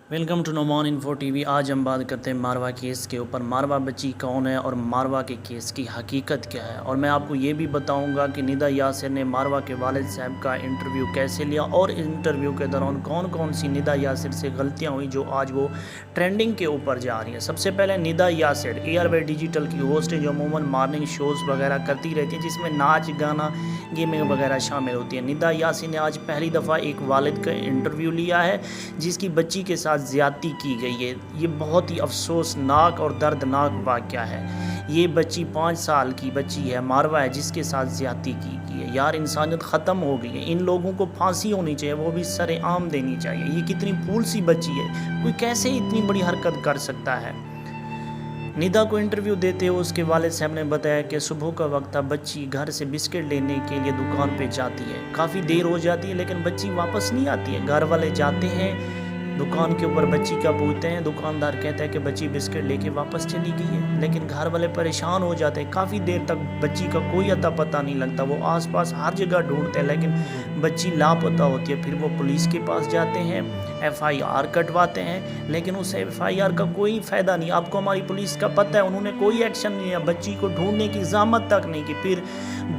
Welcome to Noman info TV. आज हम बात करते हैं मारवा केस के ऊपर। मारवा बच्ची कौन है और मारवा के केस की हकीकत क्या है, और मैं आपको ये भी बताऊंगा कि निदा यासिर ने मारवा के वालिद साहब का इंटरव्यू कैसे लिया और इंटरव्यू के दौरान कौन कौन सी निदा यासिर से गलतियां हुई जो आज वो ट्रेंडिंग के ऊपर जा रही हैं। सबसे पहले निदा यासिर ARY डिजिटल की होस्ट है जो अमूमन मॉर्निंग शोज़ वगैरह करती रहती है जिसमें नाच गाना गेमिंग वगैरह शामिल होती है। निदा यासिर ने आज पहली दफ़ा एक वालिद का इंटरव्यू लिया है जिसकी बच्ची के साथ ज़्यादती की गई है। ये बहुत ही अफसोसनाक और दर्दनाक वाक़या है। ये बच्ची 5 साल की बच्ची है, मारवा है, जिसके साथ ज़्यादती की गई है। यार इंसानियत ख़त्म हो गई है। इन लोगों को फांसी होनी चाहिए, वो भी सरेआम देनी चाहिए। ये कितनी फूल सी बच्ची है, कोई कैसे इतनी बड़ी हरकत कर सकता है। निदा को इंटरव्यू देते हुए उसके वालिद साहब ने बताया कि सुबह का वक्त था, बच्ची घर से बिस्किट लेने के लिए दुकान पे जाती है। काफ़ी देर हो जाती है लेकिन बच्ची वापस नहीं आती है। घर वाले जाते हैं दुकान के ऊपर, बच्ची का पूछते हैं। दुकानदार कहता है कि बच्ची बिस्किट लेके वापस चली गई है, लेकिन घर वाले परेशान हो जाते हैं। काफ़ी देर तक बच्ची का कोई अता पता नहीं लगता। वो आसपास हर जगह ढूंढते हैं लेकिन बच्ची लापता होती है। फिर वो पुलिस के पास जाते हैं, FIR कटवाते हैं, लेकिन उस FIR का कोई फ़ायदा नहीं। आपको हमारी पुलिस का पता है, उन्होंने कोई एक्शन नहीं लिया, बच्ची को ढूंढने की ज़हमत तक नहीं की। फिर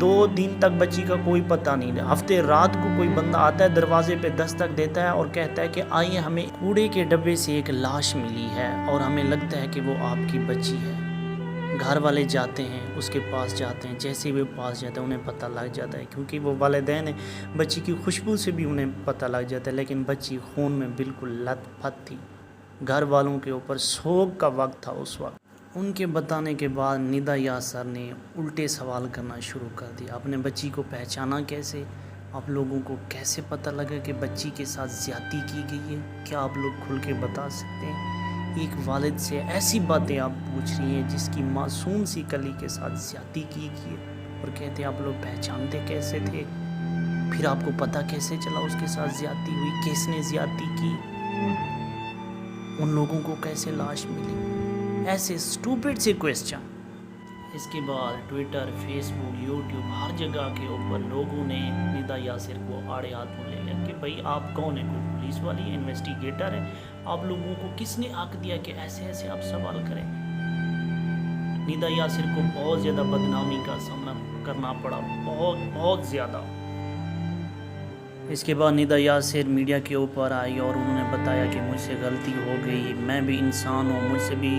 2 दिन तक बच्ची का कोई पता नहीं। हफ्ते रात को कोई बंदा आता है, दरवाजे पे दस्तक देता है और कहता है कि आइए, हमें कूड़े के डब्बे से एक लाश मिली है और हमें लगता है कि वो आपकी बच्ची है। घर वाले जाते हैं, उसके पास जाते हैं। जैसे ही वो पास जाते हैं उन्हें पता लग जाता है, क्योंकि वो वालिदैन है, बच्ची की खुशबू से भी उन्हें पता लग जाता है। लेकिन बच्ची खून में बिल्कुल लथपथ थी। घर वालों के ऊपर शोक का वक्त था उस वक्त। उनके बताने के बाद निदा यासिर ने उल्टे सवाल करना शुरू कर दिया। आपने बच्ची को पहचाना कैसे? आप लोगों को कैसे पता लगा कि बच्ची के साथ ज़्यादती की गई है? क्या आप लोग खुल के बता सकते हैं? एक वालिद से ऐसी बातें आप पूछ रही हैं जिसकी मासूम सी कली के साथ ज़्यादती की गई है, और कहते हैं आप लोग पहचानते कैसे थे? फिर आपको पता कैसे चला उसके साथ ज़्यादती हुई? किसने ज़्यादती की? उन लोगों को कैसे लाश मिली? ऐसे स्टूपिड से क्वेश्चन। इसके बाद ट्विटर, फेसबुक, यूट्यूब, हर जगह के ऊपर लोगों ने निदा यासिर को आड़े हाथों ले लिया कि भाई आप कौन है? कोई पुलिस वाली है, इन्वेस्टिगेटर है? आप लोगों को किसने हक दिया कि ऐसे ऐसे आप सवाल करें? निदा यासिर को बहुत ज़्यादा बदनामी का सामना करना पड़ा, बहुत बहुत ज़्यादा। इसके बाद निदा यासिर मीडिया के ऊपर आई और उन्होंने बताया कि मुझसे गलती हो गई, मैं भी इंसान हूँ, मुझसे भी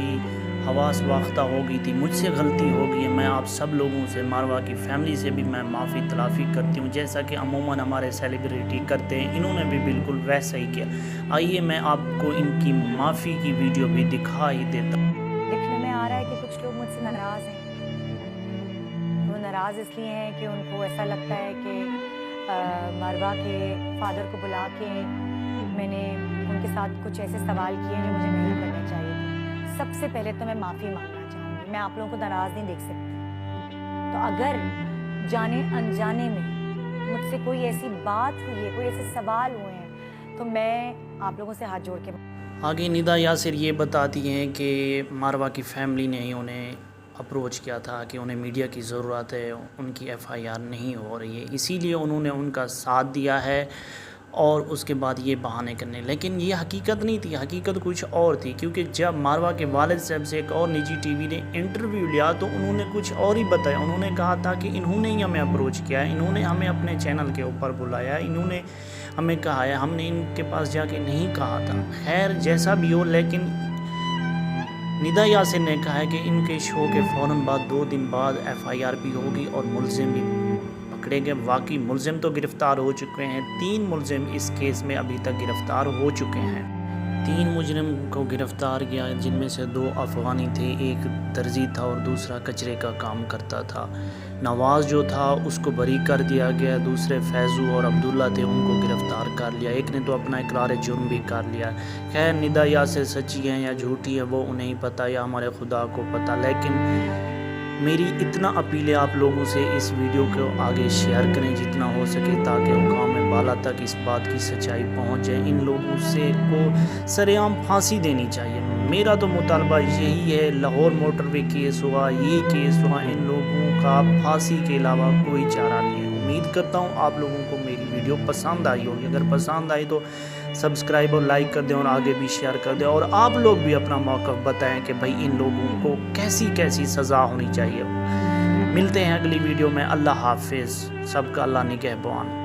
हवास वाख्ता हो गई थी, मुझसे गलती हो गई है। मैं आप सब लोगों से, मारवा की फैमिली से भी मैं माफ़ी तलाफ़ी करती हूँ, जैसा कि अमूमन हमारे सेलिब्रिटी करते हैं। इन्होंने भी बिल्कुल वैसा ही किया। आइए मैं आपको इनकी माफ़ी की वीडियो भी दिखा ही देता हूँ। देखने में आ रहा है कि कुछ लोग मुझसे नाराज़ हैं। वो नाराज़ इसलिए हैं कि उनको ऐसा लगता है कि मारवा के फादर को बुला के मैंने उनके साथ कुछ ऐसे सवाल किए जो मुझे नहीं करने चाहिए थे। सबसे पहले तो मैं माफ़ी मांगना चाहूँगी। मैं आप लोगों को नाराज़ नहीं देख सकती। तो अगर जाने अनजाने में मुझसे कोई ऐसी बात हुई है, कोई ऐसे सवाल हुए हैं, तो मैं आप लोगों से हाथ जोड़ के आगे निदा यासिर ये बताती हैं कि मारवा की फैमिली ने ही उन्हें अप्रोच किया था कि उन्हें मीडिया की ज़रूरत है, उनकी FIR नहीं हो रही है, इसीलिए उन्होंने उनका साथ दिया है और उसके बाद ये बहाने करने। लेकिन ये हकीकत नहीं थी, हकीकत कुछ और थी। क्योंकि जब मारवा के वालिद साहब से एक और निजी टीवी ने इंटरव्यू लिया तो उन्होंने कुछ और ही बताया। उन्होंने कहा था कि इन्होंने ही हमें अप्रोच किया है, इन्होंने हमें अपने चैनल के ऊपर बुलाया, इन्होंने हमें कहा है, हमने इनके पास जाके नहीं कहा था। खैर जैसा भी हो, लेकिन निदा यासिर ने कहा है कि इनके शो के फ़ौरन बाद 2 दिन बाद FIR भी होगी और मुलजिम भी पकड़े गए। वाकई मुलजिम तो गिरफ़्तार हो चुके हैं। 3 मुलजिम इस केस में अभी तक गिरफ़्तार हो चुके हैं। 3 मुजरिम को गिरफ़्तार किया, जिनमें से 2 अफ़गानी थे, एक दर्जी था और दूसरा कचरे का काम करता था। नवाज़ जो था उसको बरी कर दिया गया, दूसरे फैज़ू और अब्दुल्ला थे, उनको गिरफ़्तार कर लिया। एक ने तो अपना इकरार जुर्म भी कर लिया। खैर निदा यासिर सच्ची है या झूठी है वो उन्हें ही पता, या हमारे खुदा को पता। लेकिन मेरी इतना अपील है आप लोगों से, इस वीडियो को आगे शेयर करें जितना हो सके, ताकि हुकाम बाला तक इस बात की सच्चाई पहुंच जाए। इन लोगों से को सरेआम फांसी देनी चाहिए। मेरा तो मुतालबा यही है। लाहौर मोटरवे केस हुआ, ये केस हुआ, इन लोगों का फांसी के अलावा कोई चारा नहीं है। उम्मीद करता हूँ आप लोगों को मेरी वीडियो पसंद आई होगी। अगर पसंद आई तो سبسکرائب اور لائک کر دیں اور آگے بھی شیئر کر دیں، اور آپ لوگ بھی اپنا موقف بتائیں کہ بھائی ان لوگوں کو کیسی کیسی سزا ہونی چاہیے۔ ملتے ہیں اگلی ویڈیو میں، اللہ حافظ، سب کا اللہ نگہبان۔